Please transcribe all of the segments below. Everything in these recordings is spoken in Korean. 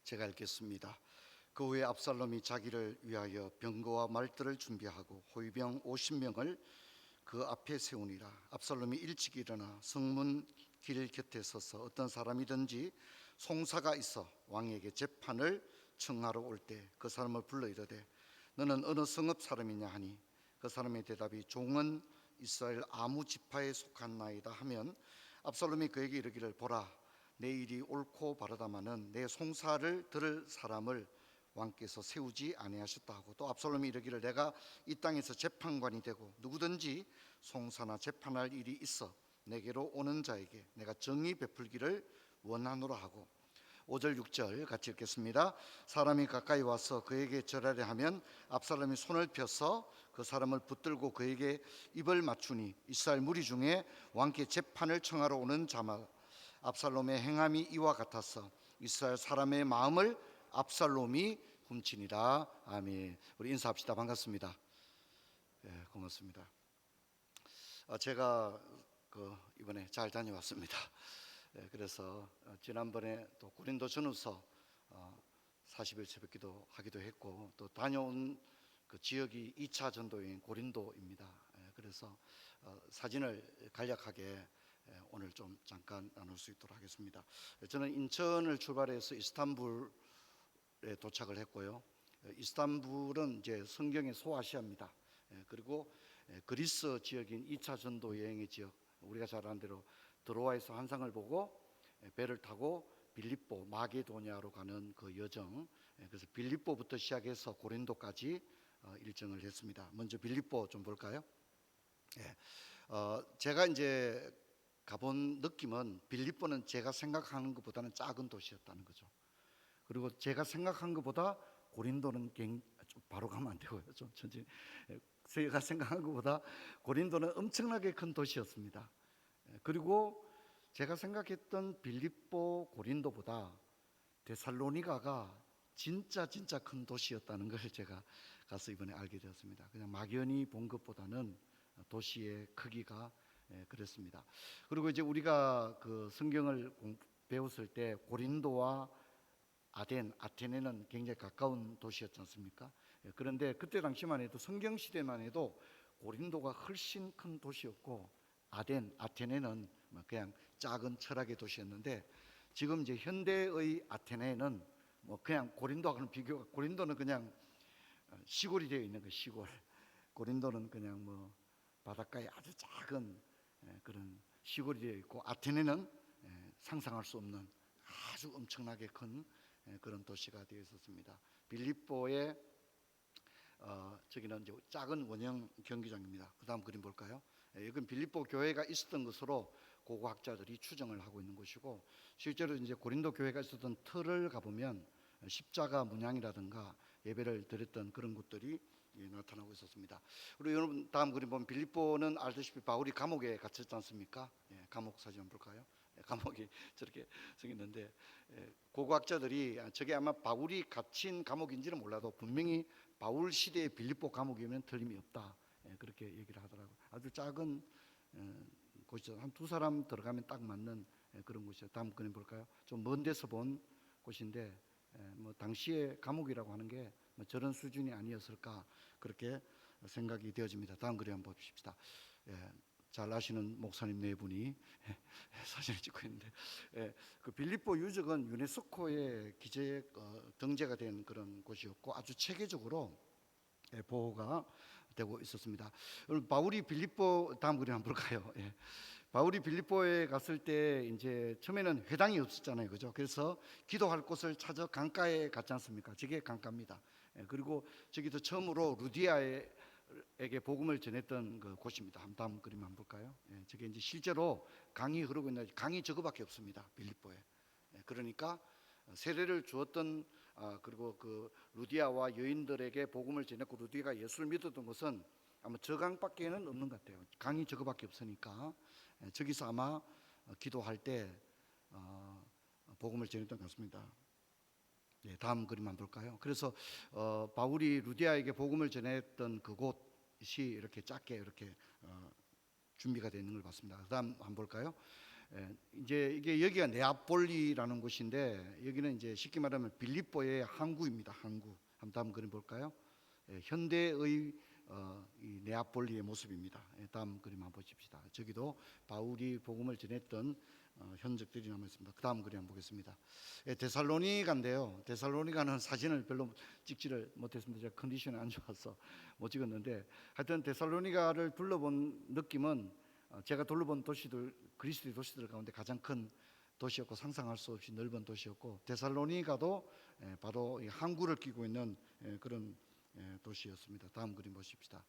제가 읽겠습니다. 그 후에 압살롬이 자기를 위하여 병거와 말들을 준비하고 호위병 50명을 그 앞에 세우니라. 압살롬이 일찍 일어나 성문 길 곁에 서서 어떤 사람이든지 송사가 있어 왕에게 재판을 청하러 올 때 그 사람을 불러 이르되 너는 어느 성읍 사람이냐 하니 그 사람의 대답이 종은 이스라엘 아무 지파에 속한 나이다 하면 압살롬이 그에게 이르기를 보라 내 일이 옳고 바르다마는 내 송사를 들을 사람을 왕께서 세우지 아니하셨다 하고 또 압살롬이 이르기를 내가 이 땅에서 재판관이 되고 누구든지 송사나 재판할 일이 있어 내게로 오는 자에게 내가 정의 베풀기를 원하노라 하고 5절 6절 같이 읽겠습니다. 사람이 가까이 와서 그에게 절하려 하면 압살롬이 손을 펴서 그 사람을 붙들고 그에게 입을 맞추니 이스라엘 무리 중에 왕께 재판을 청하러 오는 자마다 압살롬의 행함이 이와 같아서 이스라엘 사람의 마음을 압살롬이 훔치니라. 아멘. 우리 인사합시다. 반갑습니다. 고맙습니다. 제가 이번에 잘 다녀왔습니다. 그래서 지난번에 또 고린도 전후서 40일 새벽기도 하기도 했고 또 다녀온 그 지역이 2차 전도인 고린도입니다. 그래서 사진을 간략하게 오늘 좀 잠깐 나눌 수 있도록 하겠습니다. 저는 인천을 출발해서 이스탄불에 도착을 했고요. 이스탄불은 이제 성경의 소아시아입니다. 그리고 그리스 지역인 2차 전도 여행의 지역, 우리가 잘 아는 대로 드로아에서 환상을 보고 배를 타고 빌립보 마게도냐로 가는 그 여정, 그래서 빌립보부터 시작해서 고린도까지 일정을 했습니다. 먼저 빌립보 좀 볼까요? 제가 이제 가본 느낌은 빌립보는 제가 생각하는 것보다는 작은 도시였다는 거죠. 그리고 제가 생각한 것보다 고린도는 좀 바로 가면 안 되고요. 좀 천천히. 제가 생각한 것보다 고린도는 엄청나게 큰 도시였습니다. 그리고 제가 생각했던 빌립보 고린도보다 데살로니가가 진짜 큰 도시였다는 걸 제가 가서 이번에 알게 되었습니다. 그냥 막연히 본 것보다는 도시의 크기가 그랬습니다. 그리고 이제 우리가 그 성경을 배웠을 때 고린도와 아테네는 굉장히 가까운 도시였지 않습니까? 그런데 그때 당시만 해도 성경 시대만 해도 고린도가 훨씬 큰 도시였고 아테네는 그냥 작은 철학의 도시였는데 지금 이제 현대의 아테네는 뭐 그냥 고린도하고는 비교가 고린도는 그냥 시골이 되어 있는 거 시골. 고린도는 그냥 뭐 바닷가에 아주 작은 그런 시골이 되어 있고 아테네는 상상할 수 없는 아주 엄청나게 큰 그런 도시가 되어 있었습니다. 빌립보의 저기는 이제 작은 원형 경기장입니다. 그다음 그림 볼까요? 이건 빌립보 교회가 있었던 것으로 고고학자들이 추정을 하고 있는 것이고 실제로 이제 고린도 교회가 있었던 틀을 가보면 십자가 문양이라든가 예배를 드렸던 그런 것들이 나타나고 있었습니다. 그리고 여러분 다음 그림 보면 빌립보는 알다시피 바울이 감옥에 갇혔지 않습니까? 감옥 사진 한번 볼까요? 감옥이 저렇게 생겼는데 고고학자들이 저게 아마 바울이 갇힌 감옥인지는 몰라도 분명히 바울 시대의 빌립보 감옥이면 틀림이 없다. 그렇게 얘기를 하더라고요. 아주 작은 곳이죠. 한 두 사람 들어가면 딱 맞는 그런 곳이죠. 다음 그림 볼까요? 좀 먼 데서 본 곳인데 뭐 당시의 감옥이라고 하는 게 뭐 저런 수준이 아니었을까 그렇게 생각이 되어집니다. 다음 그림 한번 봅시다. 잘 아시는 목사님 네 분이 사진을 찍고 있는데 그 빌립보 유적은 유네스코의 기재 등재가 된 그런 곳이었고 아주 체계적으로 보호가 되고 있었습니다. 바울이 빌립보 다음 그림 한번 볼까요? 바울이 빌립보에 갔을 때 이제 처음에는 회당이 없었잖아요, 그죠? 그래서 기도할 곳을 찾아 강가에 갔지 않습니까? 저게 강가입니다. 그리고 저기서 처음으로 루디아에게 복음을 전했던 그 곳입니다. 다음 그림 한번 볼까요? 저게 이제 실제로 강이 흐르고 있는 강이 저거밖에 없습니다, 빌립보에. 그러니까 세례를 주었던 그리고 그 루디아와 여인들에게 복음을 전했고 루디아가 예수를 믿었던 것은 아마 저 강밖에는 없는 것 같아요. 강이 저거밖에 없으니까 저기서 아마 기도할 때 복음을 전했던 것 같습니다. 다음 그림 한번 볼까요? 그래서 바울이 루디아에게 복음을 전했던 그곳이 이렇게 작게 이렇게 준비가 되어 있는 걸 봤습니다. 그다음 한번 볼까요? 이제 이게 여기가 네아폴리라는 곳인데 여기는 이제 쉽게 말하면 빌립보의 항구입니다. 항구. 한번 다음 그림 볼까요? 현대의 이 네아폴리의 모습입니다. 다음 그림 한번 보십시다. 저기도 바울이 복음을 전했던 흔적들이 남아 있습니다. 그 다음 그림 한번 보겠습니다. 데살로니가인데요. 데살로니가는 사진을 별로 찍지를 못했습니다. 제가 컨디션이 안 좋아서 못 찍었는데 하여튼 데살로니가를 둘러본 느낌은 제가 둘러본 도시들, 그리스도의 도시들 가운데 가장 큰 도시였고 상상할 수 없이 넓은 도시였고, 데살로니가도 바로 항구를 끼고 있는 그런 도시였습니다. 다음 그림 보십시다.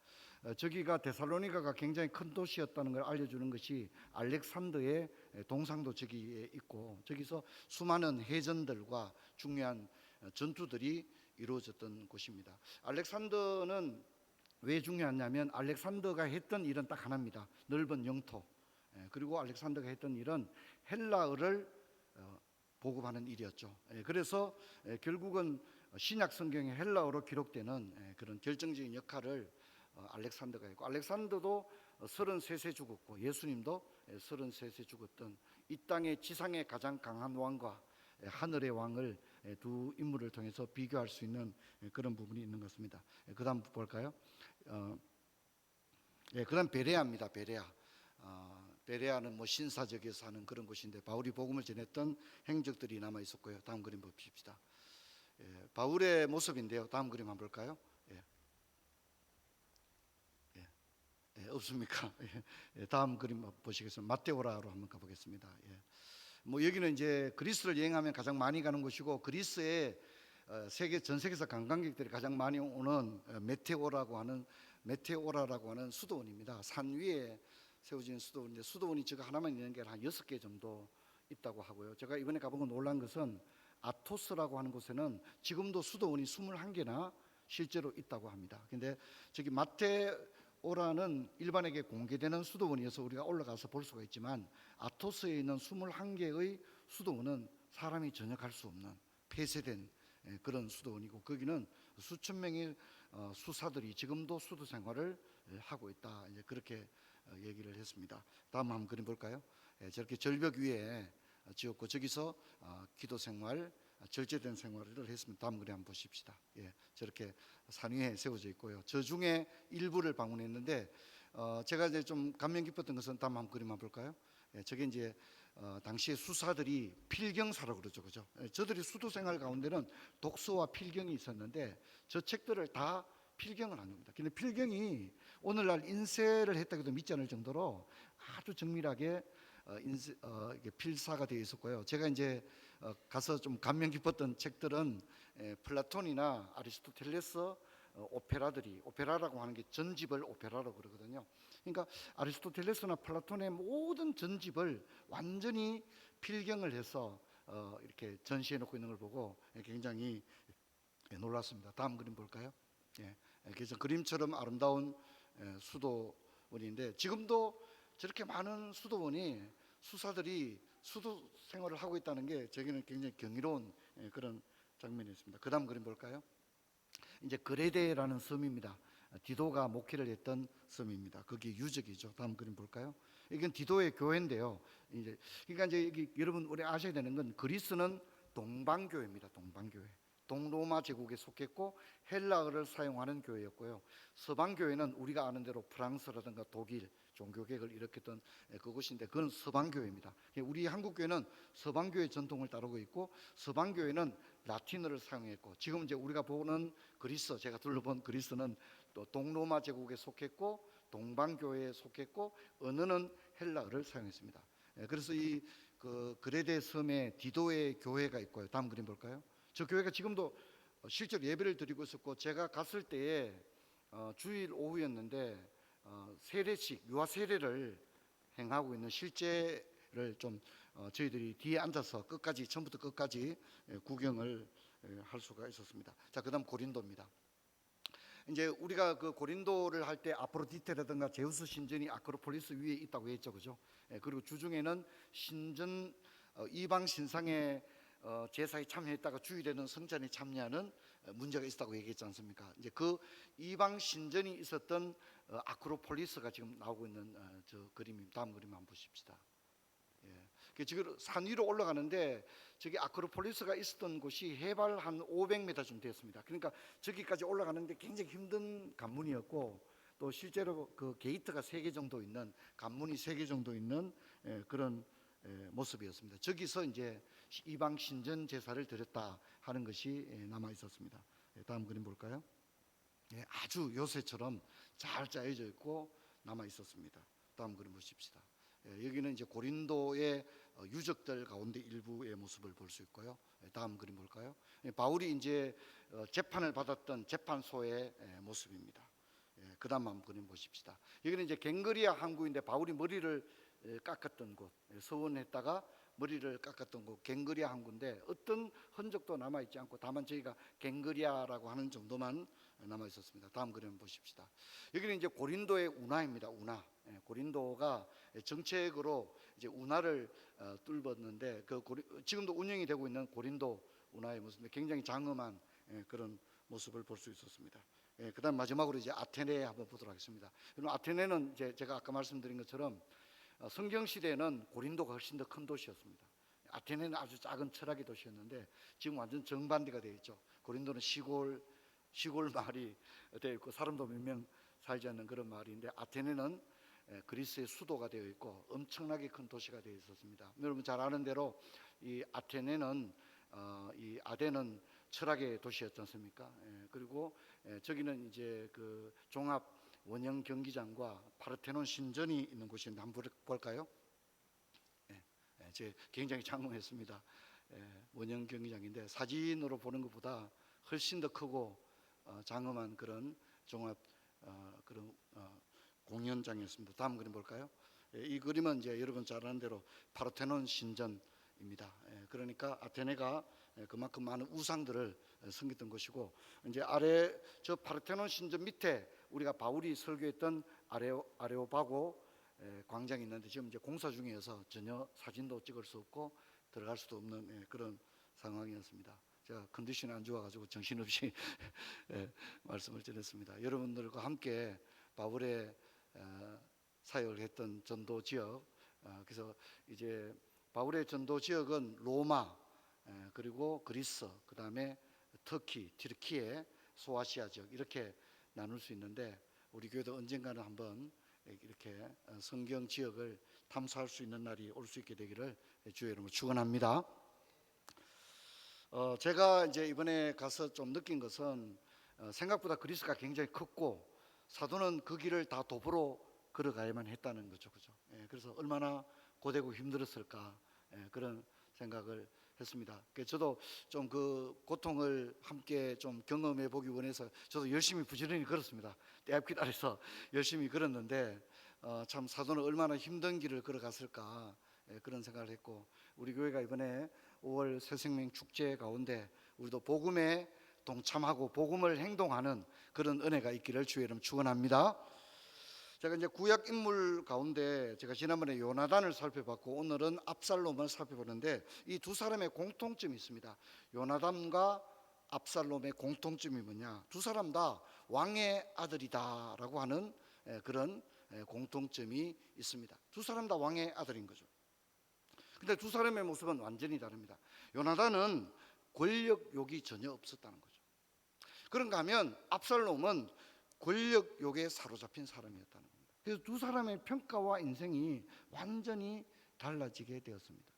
저기가 데살로니가가 굉장히 큰 도시였다는 걸 알려주는 것이 알렉산더의 동상도 저기에 있고, 저기서 수많은 해전들과 중요한 전투들이 이루어졌던 곳입니다. 알렉산더는 왜 중요하냐면 알렉산더가 했던 일은 딱 하나입니다. 넓은 영토. 그리고 알렉산더가 했던 일은 헬라어를 보급하는 일이었죠. 그래서 결국은 신약 성경에 헬라어로 기록되는 그런 결정적인 역할을 알렉산더가 했고, 알렉산더도 33세 죽었고 예수님도 33세 죽었던 이 땅의 지상의 가장 강한 왕과 하늘의 왕을 두 인물을 통해서 비교할 수 있는 그런 부분이 있는 것 같습니다. 그 다음 볼까요? 그다음 베레아입니다. 베레아. 베레아는 뭐 신사적에서 하는 그런 곳인데 바울이 복음을 전했던 행적들이 남아 있었고요. 다음 그림 봅시다. 바울의 모습인데요. 다음 그림 한번 볼까요? 없습니까? 다음 그림 보시겠습니다. 마테오라로 한번 가보겠습니다. 뭐 여기는 이제 그리스를 여행하면 가장 많이 가는 곳이고, 그리스에 전 세계에서 관광객들이 가장 많이 오는 메테오라라고 하는 수도원입니다. 산 위에 세워진 수도원인데, 수도원이 저거 하나만 있는 게 한 6개 정도 있다고 하고요. 제가 이번에 가보고 놀란 것은 아토스라고 하는 곳에는 지금도 수도원이 21개나 실제로 있다고 합니다. 근데 저기 마테오라는 일반에게 공개되는 수도원이어서 우리가 올라가서 볼 수가 있지만, 아토스에 있는 21개의 수도원은 사람이 전혀 갈 수 없는 폐쇄된 그런 수도원이고, 거기는 수천 명의 수사들이 지금도 수도 생활을 하고 있다, 이제 그렇게 얘기를 했습니다. 다음 한번 그림 볼까요? 저렇게 절벽 위에 지었고, 저기서 기도 생활, 절제된 생활을 했습니다. 다음 그림 한번 보십시다. 저렇게 산 위에 세워져 있고요. 저 중에 일부를 방문했는데 제가 이제 좀 감명 깊었던 것은 다음 한번 그림 한번 볼까요? 저게 이제 당시에 수사들이 필경사라고 그러죠, 그죠? 저들이 수도 생활 가운데는 독서와 필경이 있었는데 저 책들을 다 필경을 한 겁니다. 근데 필경이 오늘날 인쇄를 했다고 해도 믿지 않을 정도로 아주 정밀하게 이게 필사가 되어 있었고요. 제가 이제 가서 좀 감명 깊었던 책들은 플라톤이나 아리스토텔레스 오페라라고 하는 게 전집을 오페라라고 그러거든요. 그러니까 아리스토텔레스나 플라톤의 모든 전집을 완전히 필경을 해서 이렇게 전시해 놓고 있는 걸 보고 굉장히 놀랐습니다. 다음 그림 볼까요? 그래서 그림처럼 아름다운 수도원인데, 지금도 저렇게 많은 수도원이 수사들이 수도 생활을 하고 있다는 게 저기는 굉장히 경이로운 그런 장면이었습니다. 그 다음 그림 볼까요? 이제 그레데라는 섬입니다. 디도가 목회를 했던 섬입니다. 거기 유적이죠. 다음 그림 볼까요? 이건 디도의 교회인데요. 그러니까 이제 여러분 우리 아셔야 되는 건, 그리스는 동방교회입니다. 동방교회. 동로마 제국에 속했고 헬라어를 사용하는 교회였고요. 서방교회는 우리가 아는 대로 프랑스라든가 독일 종교개혁을 일으켰던 그곳인데, 그건 서방교회입니다. 우리 한국교회는 서방교회 전통을 따르고 있고, 서방교회는 라틴어를 사용했고, 지금 이제 우리가 보는 그리스, 제가 둘러본 그리스는 또 동로마 제국에 속했고 동방교회에 속했고, 언어는 헬라어를 사용했습니다. 그래서 이 그레데 섬에 디도의 교회가 있고요. 다음 그림 볼까요? 저 교회가 지금도 실제로 예배를 드리고 있었고, 제가 갔을 때에 주일 오후였는데 세례식 유아 세례를 행하고 있는 실제를 좀 저희들이 뒤에 앉아서 끝까지 처음부터 끝까지 구경을 할 수가 있었습니다. 자, 그다음 고린도입니다. 이제 우리가 그 고린도를 할 때 아프로디테라든가 제우스 신전이 아크로폴리스 위에 있다고 했죠, 그죠? 그리고 주중에는 신전 이방 신상의 제사에 참여했다가 주일에는 성전에 참여하는 문제가 있었다고 얘기했지 않습니까? 이제 그 이방 신전이 있었던 아크로폴리스가 지금 나오고 있는 저 그림입니다. 다음 그림 한번 보십시다. 지금 산 위로 올라가는데 저기 아크로폴리스가 있었던 곳이 해발 한 500m쯤 됐습니다. 그러니까 저기까지 올라가는데 굉장히 힘든 관문이었고, 또 실제로 그 게이트가 3개 정도 있는, 관문이 3개 정도 있는 그런 모습이었습니다. 저기서 이제 이방 신전 제사를 드렸다 하는 것이 남아 있었습니다. 다음 그림 볼까요? 아주 요새처럼 잘 짜여져 있고 남아 있었습니다. 다음 그림 보십시다. 여기는 이제 고린도의 유적들 가운데 일부의 모습을 볼 수 있고요. 다음 그림 볼까요? 바울이 이제 재판을 받았던 재판소의 모습입니다. 그다음 한번 그림 보십시다. 여기는 이제 갱그리아 항구인데 바울이 머리를 깎았던 곳, 서원했다가 머리를 깎았던 곳 갱그리아 항구인데 어떤 흔적도 남아 있지 않고 다만 저희가 갱그리아라고 하는 정도만 남아 있었습니다. 다음 그림 보십시다. 여기는 이제 고린도의 운하입니다. 운하. 고린도가 정책으로 이제 운하를 뚫었는데 지금도 운영이 되고 있는 고린도 운하의 모습인데 굉장히 장엄한 그런 모습을 볼 수 있었습니다. 그다음 마지막으로 이제 아테네 한번 보도록 하겠습니다. 그럼 아테네는 이제 제가 아까 말씀드린 것처럼 성경 시대에는 고린도가 훨씬 더 큰 도시였습니다. 아테네는 아주 작은 철학의 도시였는데 지금 완전 정반대가 되어 있죠. 고린도는 시골 마을이 되어 있고 사람도 몇 명 살지 않는 그런 마을인데, 아테네는 그리스의 수도가 되어 있고 엄청나게 큰 도시가 되어 있었습니다. 여러분 잘 아는 대로 이 아테네는 이 아덴은 철학의 도시였지 않습니까? 그리고 저기는 이제 그 종합 원형 경기장과 파르테논 신전이 있는 곳인데 한번 볼까요? 제 굉장히 장엄했습니다. 원형 경기장인데 사진으로 보는 것보다 훨씬 더 크고 장엄한 그런 종합 그런 공연장이었습니다. 다음 그림 볼까요? 이 그림은 이제 여러분 잘 아는 대로 파르테논 신전입니다. 그러니까 아테네가 그만큼 많은 우상들을 섬겼던 것이고, 이제 아래 저 파르테논 신전 밑에 우리가 바울이 설교했던 아레오바고 광장이 있는데 지금 이제 공사 중이어서 전혀 사진도 찍을 수 없고 들어갈 수도 없는 그런 상황이었습니다. 제가 컨디션이 안 좋아가지고 정신없이 말씀을 드렸습니다. 여러분들과 함께 바울의 사역을 했던 전도 지역, 그래서 이제 바울의 전도 지역은 로마, 그리고 그리스, 그 다음에 터키, 튀르키예, 소아시아 지역 이렇게 나눌 수 있는데, 우리 교회도 언젠가는 한번 이렇게 성경 지역을 탐사할 수 있는 날이 올 수 있게 되기를 주의 이름으로 축원합니다. 제가 이제 이번에 가서 좀 느낀 것은 생각보다 그리스가 굉장히 컸고 사도는 그 길을 다 도보로 걸어가야만 했다는 거죠, 그죠? 그래서 얼마나 고되고 힘들었을까 그런 생각을 했습니다. 저도 좀 그 고통을 함께 좀 경험해 보기 원해서 저도 열심히 부지런히 걸었습니다. 떼앞길 아래서 열심히 걸었는데 참 사도는 얼마나 힘든 길을 걸어갔을까 그런 생각을 했고, 우리 교회가 이번에 5월 새생명 축제 가운데 우리도 복음에 동참하고 복음을 행동하는 그런 은혜가 있기를 주의 이름 축원합니다. 제가 이제 구약 인물 가운데 제가 지난번에 요나단을 살펴봤고 오늘은 압살롬을 살펴보는데 이 두 사람의 공통점이 있습니다. 요나단과 압살롬의 공통점이 뭐냐? 두 사람 다 왕의 아들이다라고 하는 그런 공통점이 있습니다. 두 사람 다 왕의 아들인 거죠. 근데 두 사람의 모습은 완전히 다릅니다. 요나단은 권력욕이 전혀 없었다는 거죠. 그런가 하면 압살롬은 권력욕에 사로잡힌 사람이었다는 겁니다. 그래서 두 사람의 평가와 인생이 완전히 달라지게 되었습니다.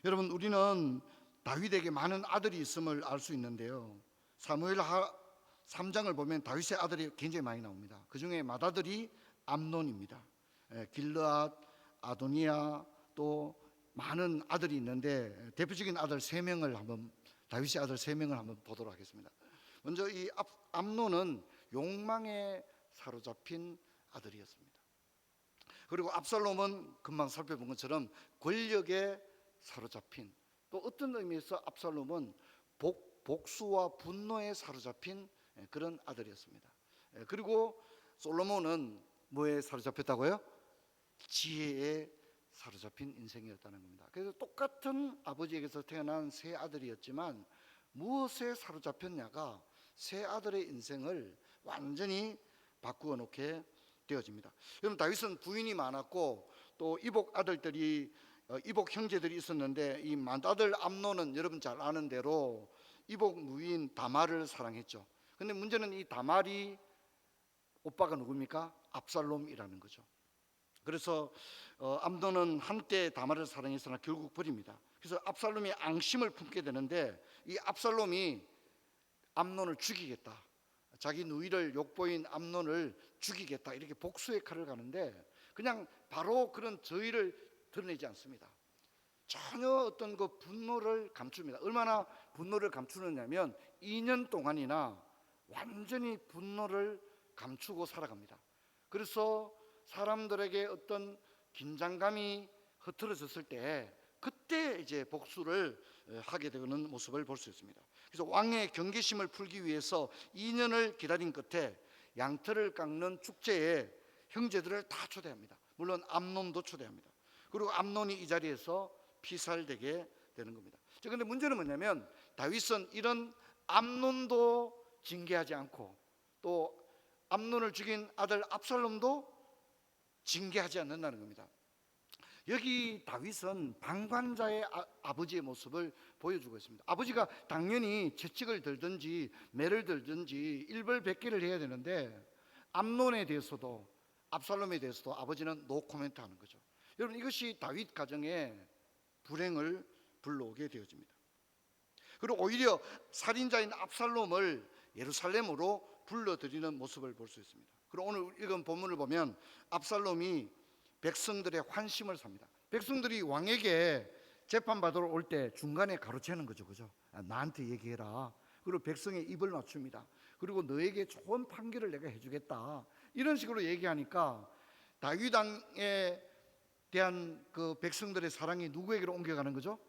여러분, 우리는 다윗에게 많은 아들이 있음을 알 수 있는데요, 사무엘 3장을 보면 다윗의 아들이 굉장히 많이 나옵니다. 그 중에 맏아들이 암논입니다. 길르앗, 아도니아, 또 많은 아들이 있는데 대표적인 아들 3명을 한번, 다윗의 아들 3명을 한번 보도록 하겠습니다. 먼저 이 암논은 욕망에 사로잡힌 아들이었습니다. 그리고 압살롬은 금방 살펴본 것처럼 권력에 사로잡힌, 또 어떤 의미에서 압살롬은 복수와 분노에 사로잡힌 그런 아들이었습니다. 그리고 솔로몬은 뭐에 사로잡혔다고요? 지혜에 사로잡힌 인생이었다는 겁니다. 그래서 똑같은 아버지에게서 태어난 세 아들이었지만 무엇에 사로잡혔냐가 세 아들의 인생을 완전히 바꾸어 놓게 되어집니다. 여러분, 다윗은 부인이 많았고 또 이복 아들들이 이복 형제들이 있었는데, 이 맏아들 암논은 여러분 잘 아는 대로 이복 누이인 다말을 사랑했죠. 근데 문제는 이 다말이 오빠가 누굽니까? 압살롬이라는 거죠. 그래서 암논은 한때 다말을 사랑했으나 결국 버립니다. 그래서 압살롬이 앙심을 품게 되는데, 이 압살롬이 암논을 죽이겠다, 자기 누이를 욕보인 암논을 죽이겠다, 이렇게 복수의 칼을 가는데 그냥 바로 그런 저의를 드러내지 않습니다. 전혀 어떤 그 분노를 감춥니다. 얼마나 분노를 감추느냐면 2년 동안이나 완전히 분노를 감추고 살아갑니다. 그래서 사람들에게 어떤 긴장감이 흐트러졌을 때 그때 이제 복수를 하게 되는 모습을 볼 수 있습니다. 그래서 왕의 경계심을 풀기 위해서 2년을 기다린 끝에 양털을 깎는 축제에 형제들을 다 초대합니다. 물론 암논도 초대합니다. 그리고 암논이 이 자리에서 피살되게 되는 겁니다. 그런데 문제는 뭐냐면 다윗은 이런 암논도 징계하지 않고 또 암논을 죽인 아들 압살롬도 징계하지 않는다는 겁니다. 여기 다윗은 방관자의 아버지의 모습을 보여주고 있습니다. 아버지가 당연히 채찍을 들든지 매를 들든지 일벌백계를 해야 되는데 암논에 대해서도 압살롬에 대해서도 아버지는 노 코멘트 하는 거죠. 여러분, 이것이 다윗 가정의 불행을 불러오게 되어집니다. 그리고 오히려 살인자인 압살롬을 예루살렘으로 불러들이는 모습을 볼 수 있습니다. 그리고 오늘 읽은 본문을 보면 압살롬이 백성들의 환심을 삽니다. 백성들이 왕에게 재판받으러 올 때 중간에 가로채는 거죠. 그죠? 나한테 얘기해라. 그리고 백성의 입을 맞춥니다. 그리고 너에게 좋은 판결을 내가 해주겠다, 이런 식으로 얘기하니까 다윗 왕에 대한 그 백성들의 사랑이 누구에게로 옮겨가는 거죠?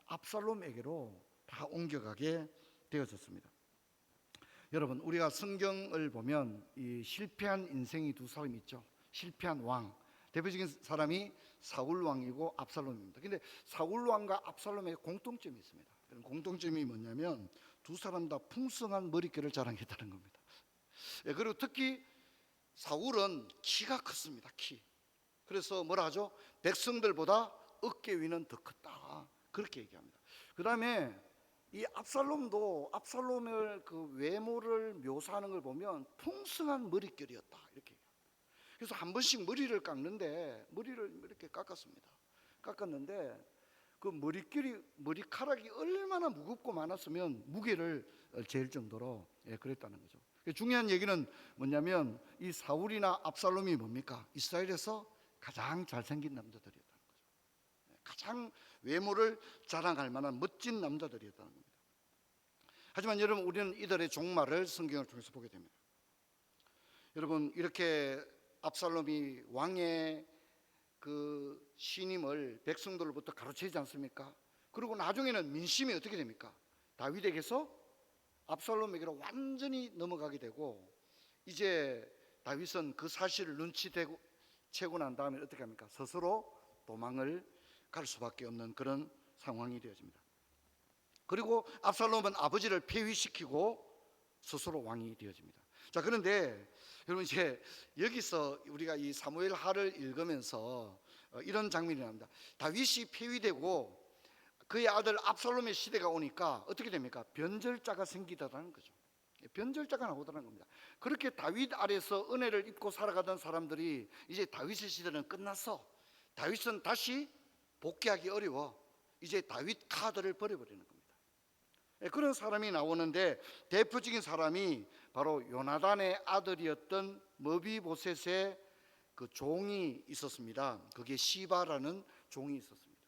압살롬에게로 다 옮겨가게 되어졌습니다. 여러분, 우리가 성경을 보면 이 실패한 인생이 두 사람이 있죠. 실패한 왕, 대표적인 사람이 사울 왕이고 압살롬입니다. 근데 사울 왕과 압살롬의 공통점이 있습니다. 공통점이 뭐냐면 두 사람 다 풍성한 머릿결을 자랑했다는 겁니다. 그리고 특히 사울은 키가 컸습니다. 키. 그래서 뭐라 하죠? 백성들보다 어깨 위는 더 컸다, 그렇게 얘기합니다. 그 다음에 이 압살롬도 압살롬의 그 외모를 묘사하는 걸 보면 풍성한 머릿결이었다, 이렇게 얘기합니다. 그래서 한 번씩 머리를 깎는데 머리를 이렇게 깎았는데 그 머리카락이 얼마나 무겁고 많았으면 무게를 잴 정도로 그랬다는 거죠. 중요한 얘기는 뭐냐면 이 사울이나 압살롬이 뭡니까? 이스라엘에서 가장 잘생긴 남자들이었다는 거죠. 가장 외모를 자랑할 만한 멋진 남자들이었다는 겁니다. 하지만 여러분, 우리는 이들의 종말을 성경을 통해서 보게 됩니다. 여러분, 이렇게 압살롬이 왕의 그 신임을 백성들로부터 가로채지 않습니까? 그리고 나중에는 민심이 어떻게 됩니까? 다윗에게서 압살롬에게로 완전히 넘어가게 되고, 이제 다윗은 그 사실을 눈치채고 난 다음에 어떻게 합니까? 스스로 도망을 갈 수밖에 없는 그런 상황이 되어집니다. 그리고 압살롬은 아버지를 폐위시키고 스스로 왕이 되어집니다. 자, 그런데 여러분, 이제 여기서 우리가 이 사무엘 하를 읽으면서 이런 장면이 나옵니다. 다윗이 폐위되고 그의 아들 압살롬의 시대가 오니까 어떻게 됩니까? 변절자가 생기다라는 거죠. 변절자가 나오더라는 겁니다. 그렇게 다윗 아래서 은혜를 입고 살아가던 사람들이 이제 다윗의 시대는 끝났어, 다윗은 다시 복귀하기 어려워, 이제 다윗 카드를 버려버리는 겁니다. 그런 사람이 나오는데 대표적인 사람이 바로 요나단의 아들이었던 머비보셋의 그 종이 있었습니다. 그게 시바라는 종이 있었습니다.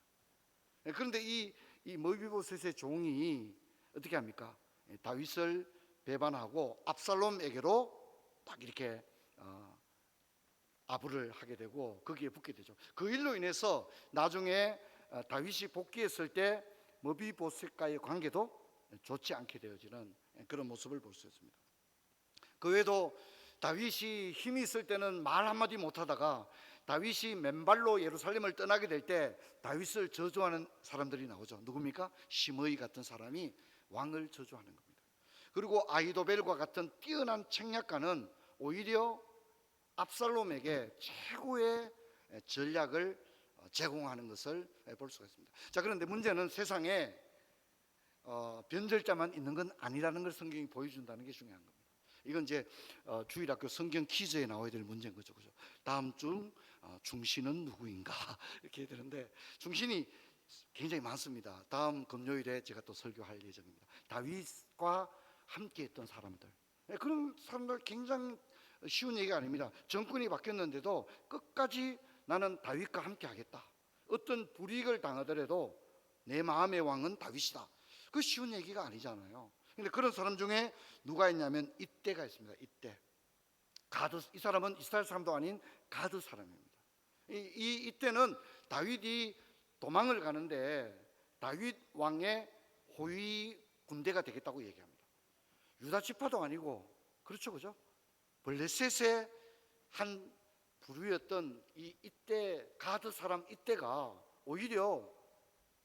그런데 이 머비보셋의 종이 어떻게 합니까? 다윗을 배반하고 압살롬에게로 딱 이렇게 아부를 하게 되고 거기에 붙게 되죠. 그 일로 인해서 나중에 다윗이 복귀했을 때 머비보셋과의 관계도 좋지 않게 되어지는 그런 모습을 볼 수 있습니다. 그 외에도 다윗이 힘이 있을 때는 말 한마디 못하다가 다윗이 맨발로 예루살렘을 떠나게 될 때 다윗을 저주하는 사람들이 나오죠. 누굽니까? 시므이 같은 사람이 왕을 저주하는 겁니다. 그리고 아히도벨과 같은 뛰어난 책략가는 오히려 압살롬에게 최고의 전략을 제공하는 것을 볼 수가 있습니다. 자, 그런데 문제는 세상에 변절자만 있는 건 아니라는 걸 성경이 보여준다는 게 중요한 겁니다. 이건 이제 주일학교 성경 퀴즈에 나와야 될 문제인 거죠, 그죠? 다음 중 중신은 누구인가 이렇게 해야 되는데 중신이 굉장히 많습니다. 다음 금요일에 제가 또 설교할 예정입니다. 다윗과 함께했던 사람들, 그런 사람들 굉장히 쉬운 얘기가 아닙니다. 정권이 바뀌었는데도 끝까지 나는 다윗과 함께하겠다. 어떤 불이익을 당하더라도 내 마음의 왕은 다윗이다. 그 쉬운 얘기가 아니잖아요. 근데 그런 사람 중에 누가 있냐면 이때가 있습니다. 이 사람은 이스라엘 사람도 아닌 가드 사람입니다. 이때는 다윗이 도망을 가는데 다윗 왕의 호위 군대가 되겠다고 얘기합니다. 유다 지파도 아니고, 그렇죠, 그죠? 블레셋의 한 부류였던 이때 가드 사람 이때가 오히려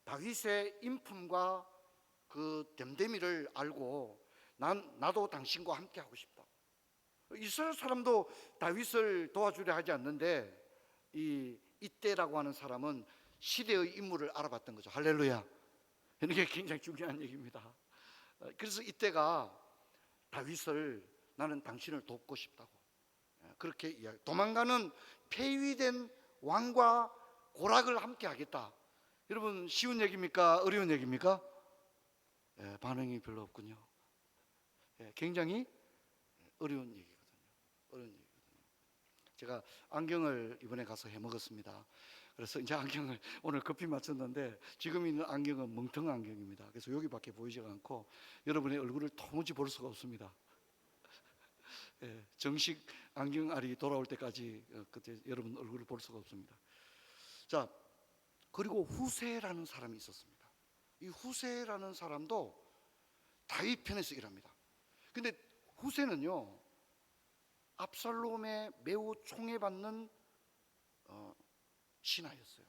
다윗의 인품과 그 됨됨이를 알고 나도 당신과 함께 하고 싶다. 이스라엘 사람도 다윗을 도와주려 하지 않는데 이때라고 하는 사람은 시대의 인물을 알아봤던 거죠. 할렐루야. 이게 굉장히 중요한 얘기입니다. 그래서 이때가 다윗을 나는 당신을 돕고 싶다고 그렇게 이야기. 도망가는 폐위된 왕과 고락을 함께 하겠다. 여러분 쉬운 얘기입니까? 어려운 얘기입니까? 반응이 별로 없군요. 굉장히 어려운 얘기거든요. 어려운 얘기거든요. 제가 안경을 이번에 가서 해먹었습니다. 그래서 이제 안경을 오늘 급히 맞췄는데 지금 있는 안경은 멍텅 안경입니다. 그래서 여기밖에 보이지가 않고 여러분의 얼굴을 도무지 볼 수가 없습니다. 정식 안경알이 돌아올 때까지 그때 여러분 얼굴을 볼 수가 없습니다. 자, 그리고 후세라는 사람이 있었습니다. 이 후세라는 사람도 다윗 편에서 일합니다. 근데 후세는요 압살롬에 매우 총애받는 신하였어요.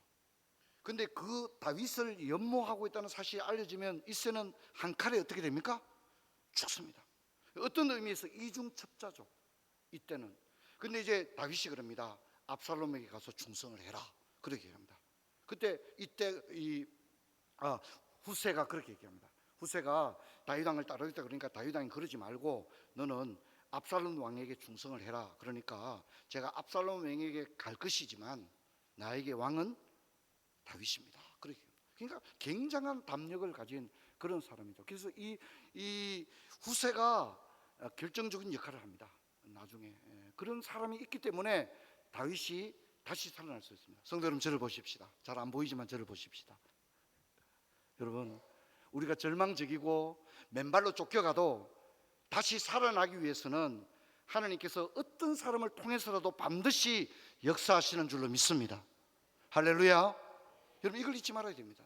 근데 그 다윗을 연모하고 있다는 사실이 알려지면 이새는 한 칼에 어떻게 됩니까? 죽습니다. 어떤 의미에서 이중첩자죠 이때는. 근데 이제 다윗이 그럽니다. 압살롬에게 가서 충성을 해라 그렇게 얘기합니다. 그때 이때 후세가 그렇게 얘기합니다. 후세가 다윗 왕을 따르겠다 그러니까 다윗 왕이 그러지 말고 너는 압살롬 왕에게 충성을 해라. 그러니까 제가 압살롬 왕에게 갈 것이지만 나에게 왕은 다윗입니다. 그렇게. 그러니까 굉장한 담력을 가진 그런 사람이죠. 그래서 이 후세가 결정적인 역할을 합니다. 나중에 그런 사람이 있기 때문에 다윗이 다시 살아날 수 있습니다. 성도 여러분 저를 보십시다. 잘 안 보이지만 저를 보십시다. 여러분 우리가 절망적이고 맨발로 쫓겨가도 다시 살아나기 위해서는 하나님께서 어떤 사람을 통해서라도 반드시 역사하시는 줄로 믿습니다. 할렐루야. 여러분 이걸 잊지 말아야 됩니다.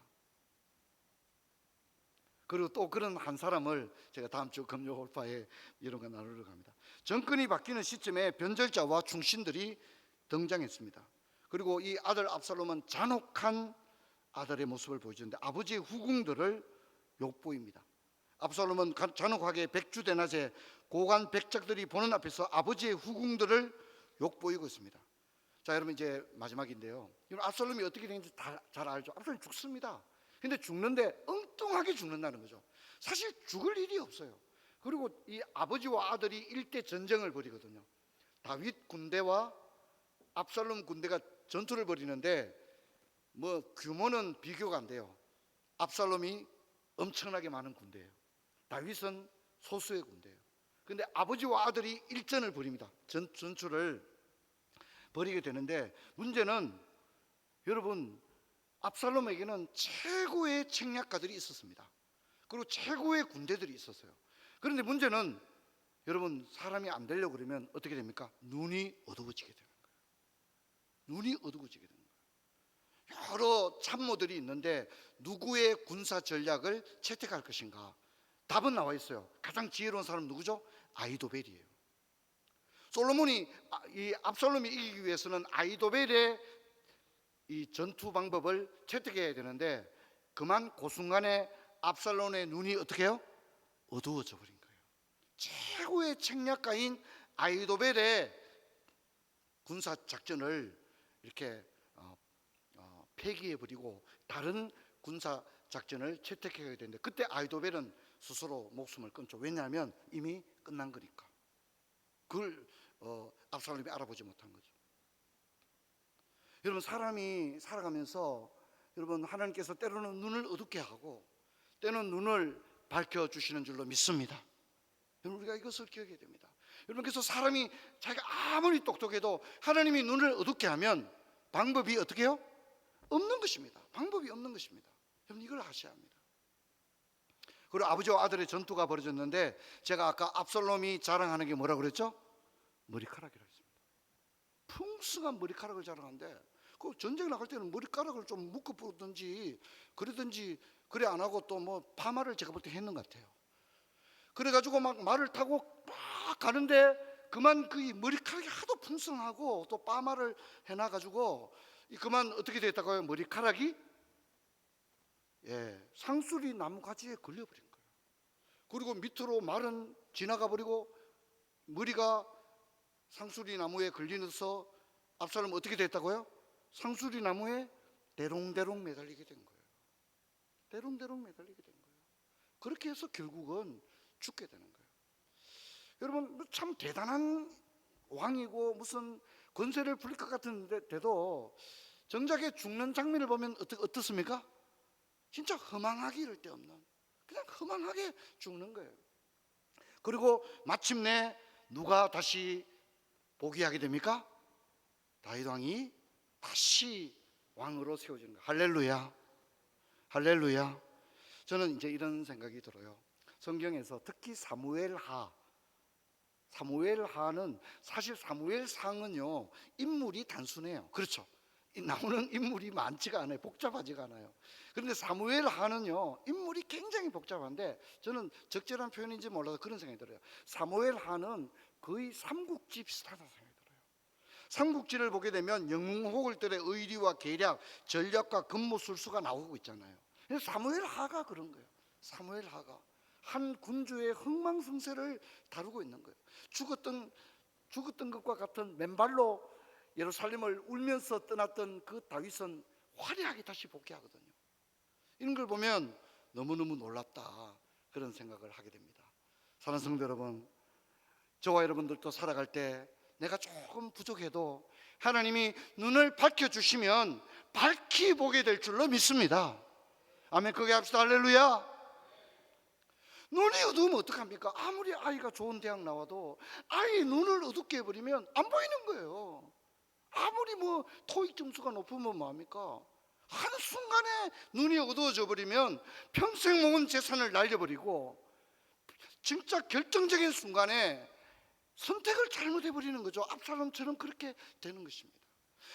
그리고 또 그런 한 사람을 제가 다음 주 금요 홀파에 이런 거 나누러 갑니다. 정권이 바뀌는 시점에 변절자와 충신들이 등장했습니다. 그리고 이 아들 압살롬은 잔혹한 아들의 모습을 보여주는데 아버지의 후궁들을 욕보입니다. 압살롬은 잔혹하게 백주대낮에 고관 백작들이 보는 앞에서 아버지의 후궁들을 욕보이고 있습니다. 자, 여러분 이제 마지막인데요. 압살롬이 어떻게 되는지 잘 알죠. 압살롬이 죽습니다. 근데 죽는데 엉뚱하게 죽는다는 거죠. 사실 죽을 일이 없어요. 그리고 이 아버지와 아들이 일대 전쟁을 벌이거든요. 다윗 군대와 압살롬 군대가 전투를 벌이는데 뭐 규모는 비교가 안 돼요. 압살롬이 엄청나게 많은 군대예요. 다윗은 소수의 군대예요. 근데 아버지와 아들이 일전을 벌입니다. 전투를 벌이게 되는데 문제는 여러분 압살롬에게는 최고의 책략가들이 있었습니다. 그리고 최고의 군대들이 있었어요. 그런데 문제는 여러분 사람이 안 되려고 그러면 어떻게 됩니까? 눈이 어두워지게 되는 거예요. 눈이 어두워지게 되는 거예요. 여러 참모들이 있는데 누구의 군사 전략을 채택할 것인가? 답은 나와 있어요. 가장 지혜로운 사람은 누구죠? 아히도벨이에요. 이 압살롬이 이기기 위해서는 아히도벨의 이 전투 방법을 채택해야 되는데 그만 그 순간에 압살롬의 눈이 어떻게 해요? 어두워져 버린 거예요. 최고의 책략가인 아히도벨의 군사 작전을 이렇게 폐기해버리고 다른 군사 작전을 채택해야 되는데, 그때 아히도벨은 스스로 목숨을 끊죠. 왜냐하면 이미 끝난 거니까. 그걸 압살롬이 알아보지 못한 거죠. 여러분, 사람이 살아가면서 여러분, 하나님께서 때로는 눈을 어둡게 하고 때로는 눈을 밝혀주시는 줄로 믿습니다. 여러분, 우리가 이것을 기억해야 됩니다. 여러분, 그래서 사람이 자기가 아무리 똑똑해도 하나님이 눈을 어둡게 하면 방법이 어떻게 해요? 없는 것입니다. 방법이 없는 것입니다. 여러분, 이걸 아셔야 합니다. 그리고 아버지와 아들의 전투가 벌어졌는데, 제가 아까 압살롬이 자랑하는 게 뭐라고 그랬죠? 머리카락이라고 했습니다. 풍성한 머리카락을 자랑하는데, 그 전쟁 나갈 때는 머리카락을 좀 묶어 부르든지 그러든지 그래 안 하고 또 뭐 파마를 제가 볼 때 했는 것 같아요. 그래가지고 막 말을 타고 막 가는데 그만 그 머리카락이 하도 풍성하고 또 파마를 해놔가지고 그만 어떻게 됐다고요? 머리카락이 상수리 나무 가지에 걸려버린 거예요. 그리고 밑으로 말은 지나가 버리고 머리가 상수리 나무에 걸리면서 압살롬은 어떻게 됐다고요? 상수리 나무에 대롱대롱 매달리게 된 거예요. 대롱대롱 매달리게 된 거예요. 그렇게 해서 결국은 죽게 되는 거예요. 여러분, 참 대단한 왕이고 무슨 권세를 부릴 것 같은데도 정작에 죽는 장면을 보면 어떻습니까? 진짜 허망하기 이를 데 없는, 그냥 허망하게 죽는 거예요. 그리고 마침내 누가 다시 복위하게 됩니까? 다윗 왕이 다시 왕으로 세워지는 거예요. 할렐루야, 할렐루야. 저는 이제 이런 생각이 들어요. 성경에서 특히 사무엘하는 사실 사무엘상은요 인물이 단순해요. 그렇죠? 나오는 인물이 많지가 않아요. 복잡하지가 않아요. 그런데 사무엘하는요 인물이 굉장히 복잡한데, 저는 적절한 표현인지 몰라서 그런 생각이 들어요. 사무엘하는 거의 삼국지 비슷하다 생각이 들어요. 삼국지를 보게 되면 영웅호글들의 의리와 계략, 전략과 근무술수가 나오고 있잖아요. 사무엘하가 그런 거예요. 사무엘하가 한 군주의 흥망성쇠를 다루고 있는 거예요. 죽었던 것과 같은 맨발로 예루살렘을 울면서 떠났던 그 다윗은 화려하게 다시 복귀하거든요. 이런 걸 보면 너무너무 놀랍다, 그런 생각을 하게 됩니다. 사랑하는 성도 여러분, 저와 여러분들도 살아갈 때 내가 조금 부족해도 하나님이 눈을 밝혀주시면 밝히 보게 될 줄로 믿습니다. 아멘. 그게 합시다. 할렐루야. 눈이 어두우면 어떡합니까? 아무리 아이가 좋은 대학 나와도 아이 눈을 어둡게 해버리면 안 보이는 거예요. 아무리 뭐 토익 점수가 높으면 뭐합니까? 한순간에 눈이 어두워져 버리면 평생 모은 재산을 날려버리고 진짜 결정적인 순간에 선택을 잘못해버리는 거죠. 압살롬처럼 그렇게 되는 것입니다.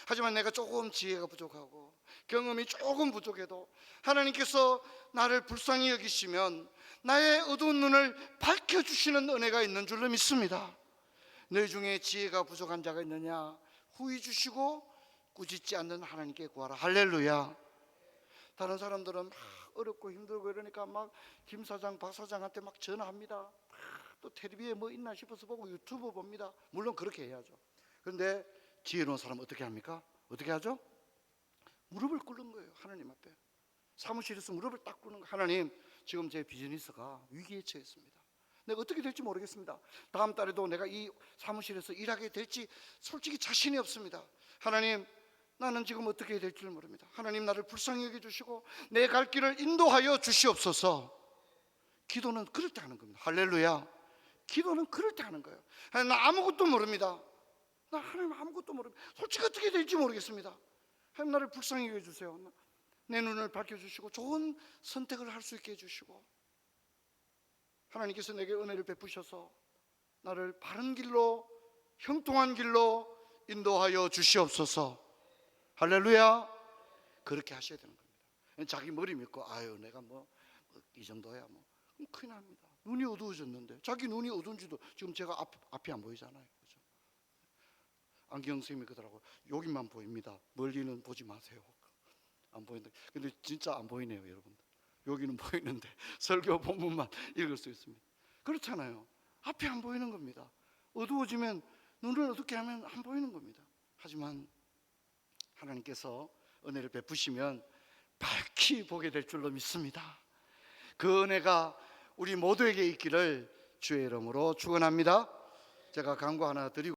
하지만 내가 조금 지혜가 부족하고 경험이 조금 부족해도 하나님께서 나를 불쌍히 여기시면 나의 어두운 눈을 밝혀주시는 은혜가 있는 줄로 믿습니다. 너희 중에 지혜가 부족한 자가 있느냐? 후히 주시고 꾸짖지 않는 하나님께 구하라. 할렐루야. 다른 사람들은 막 어렵고 힘들고 이러니까 막 김 사장 박 사장한테 막 전화합니다. 또 텔레비에 뭐 있나 싶어서 보고 유튜브 봅니다. 물론 그렇게 해야죠. 그런데 지혜로운 사람은 어떻게 합니까? 어떻게 하죠? 무릎을 꿇는 거예요. 하나님 앞에 사무실에서 무릎을 딱 꿇는 거예요. 하나님, 지금 제 비즈니스가 위기에 처했습니다. 내가 어떻게 될지 모르겠습니다. 다음 달에도 내가 이 사무실에서 일하게 될지 솔직히 자신이 없습니다. 하나님, 나는 지금 어떻게 해야 될지 모릅니다. 하나님, 나를 불쌍히 여겨주시고 내 갈 길을 인도하여 주시옵소서. 기도는 그럴 때 하는 겁니다. 할렐루야. 기도는 그럴 때 하는 거예요. 하나님, 나 아무것도 모릅니다. 나 하나님 아무것도 모릅니다. 솔직히 어떻게 될지 모르겠습니다. 하나님, 나를 불쌍히 여겨주세요. 내 눈을 밝혀주시고 좋은 선택을 할 수 있게 해주시고, 하나님께서 내게 은혜를 베푸셔서 나를 바른 길로, 형통한 길로 인도하여 주시옵소서. 할렐루야. 그렇게 하셔야 되는 겁니다. 자기 머리 믿고 아유 내가 뭐 이 정도야 뭐 큰일 납니다. 눈이 어두워졌는데, 자기 눈이 어두운지도 지금 제가 앞이 안 보이잖아요. 그죠? 안경 선생님이 그러더라고요. 여기만 보입니다. 멀리는 보지 마세요. 안 보인다. 근데 진짜 안 보이네요, 여러분들. 여기는 보이는데 설교 본문만 읽을 수 있습니다. 그렇잖아요. 앞이 안 보이는 겁니다. 어두워지면, 눈을 어둡게 하면 안 보이는 겁니다. 하지만 하나님께서 은혜를 베푸시면 밝히 보게 될 줄로 믿습니다. 그 은혜가 우리 모두에게 있기를 주의 이름으로 축원합니다. 제가 간구 하나 드리고